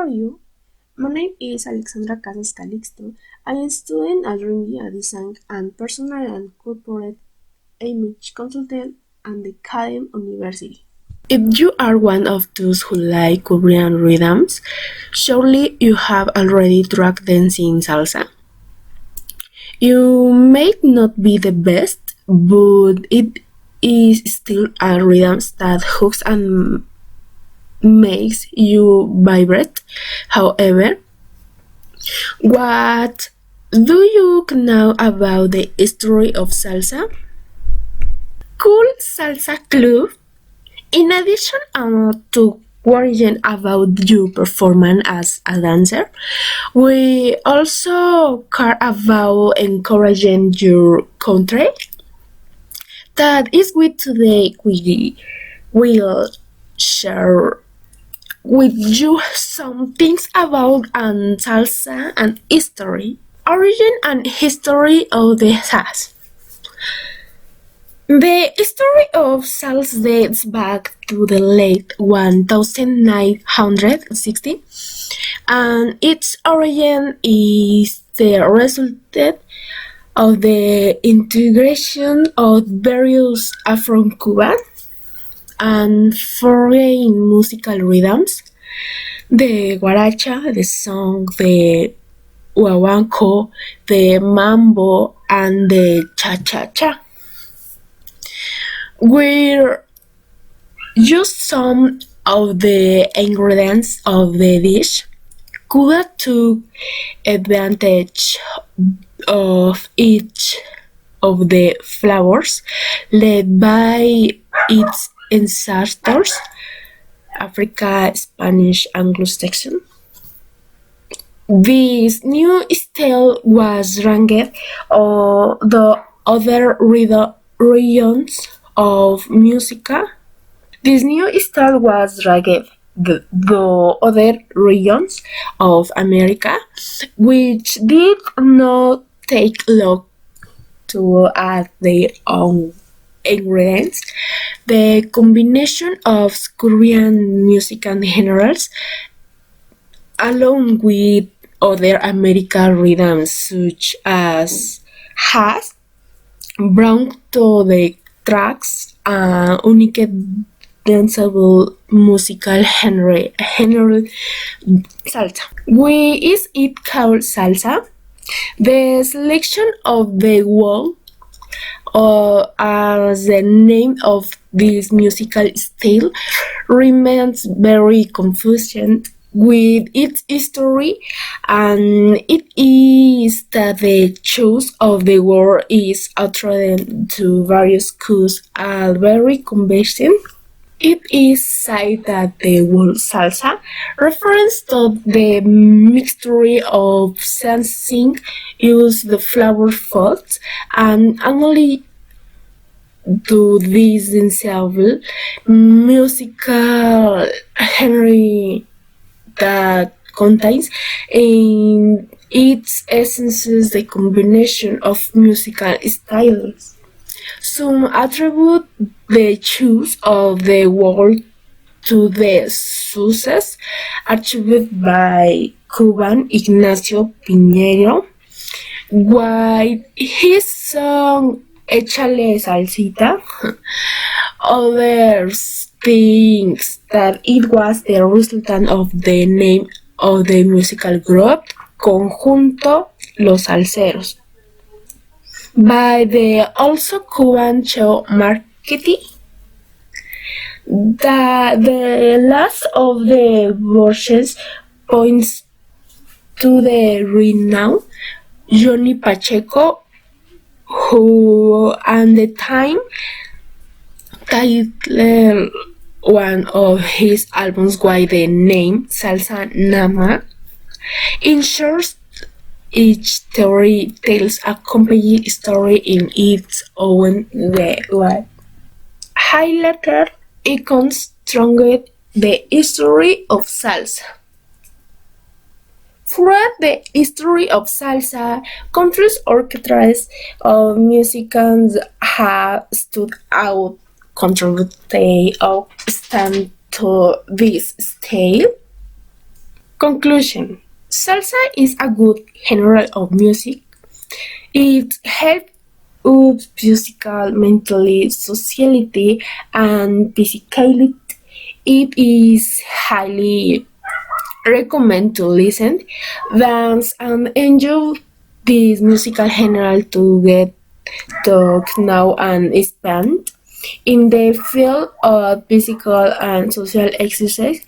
are you? My name is Alexandra Casas Calixto. I am studying at Media Design and Personal and Corporate Image Consultant at the Academy University. If you are one of those who like Korean rhythms, surely you have already tried dancing salsa. You may not be the best, but it is still a rhythm that hooks and makes you vibrate. However, what do you know about the history of salsa? Cool Salsa Club. In addition to worrying about your performance as a dancer, we also care about encouraging your country. That is why today we will share with you some things about salsa and history, origin and history of the salsa. The history of salsa dates back to the late 1960, and its origin is the result of the integration of various Afro-Cuban and foreign musical rhythms, the guaracha, the song, the guaguanco, the mambo, and the cha-cha-cha. Were just some of the ingredients of the dish. Cuba took advantage of each of the flavors, led by its ancestors, Africa, Spanish, Anglo-Saxon. This new style was ranked on the other regions of Musica. This new style was ranked the other regions of America, which did not take long to add their own ingredients. The combination of Korean music and genres, along with other American rhythms such as has, brought to the tracks a unique danceable musical genre salsa. Why is it called salsa? The selection of the word as the name of this musical style remains very confusing with its history, and it is that the choice of the word is attributed to various causes are very confusing. It is said that the word salsa refers to the mixture of sensing use the flower foods and only to this ensemble musical genre that contains in its essence the combination of musical styles. Some attribute the choice of the word to the success achieved by Cuban Ignacio Piñero, while his song Échale Salsita. Others think that it was the resultant of the name of the musical group, Conjunto Los Salseros, by the also Cuban show marketing. The last of the verses points to the renowned Johnny Pacheco, who at the time titled one of his albums by the name Salsa Nama. In short, each story tells a complete story in its own way. Highlighted icons strengthen the history of salsa. Throughout the history of salsa, countries orchestras of musicians have stood out, contributing or stand to this style. Conclusion. Salsa is a good genre of music. It helps us physical, mentally, sociality, and physically. It is highly recommend to listen, dance, and enjoy this musical genre to get to know and expand in the field of physical and social exercise.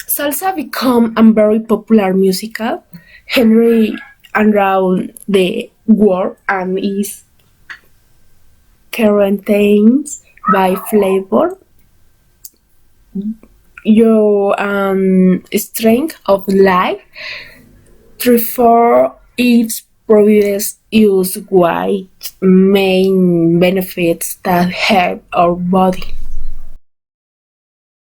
Salsa become a very popular musical genre around the world and is characterized by flavor, your strength of life, therefore its previous use wide main benefits that help our body.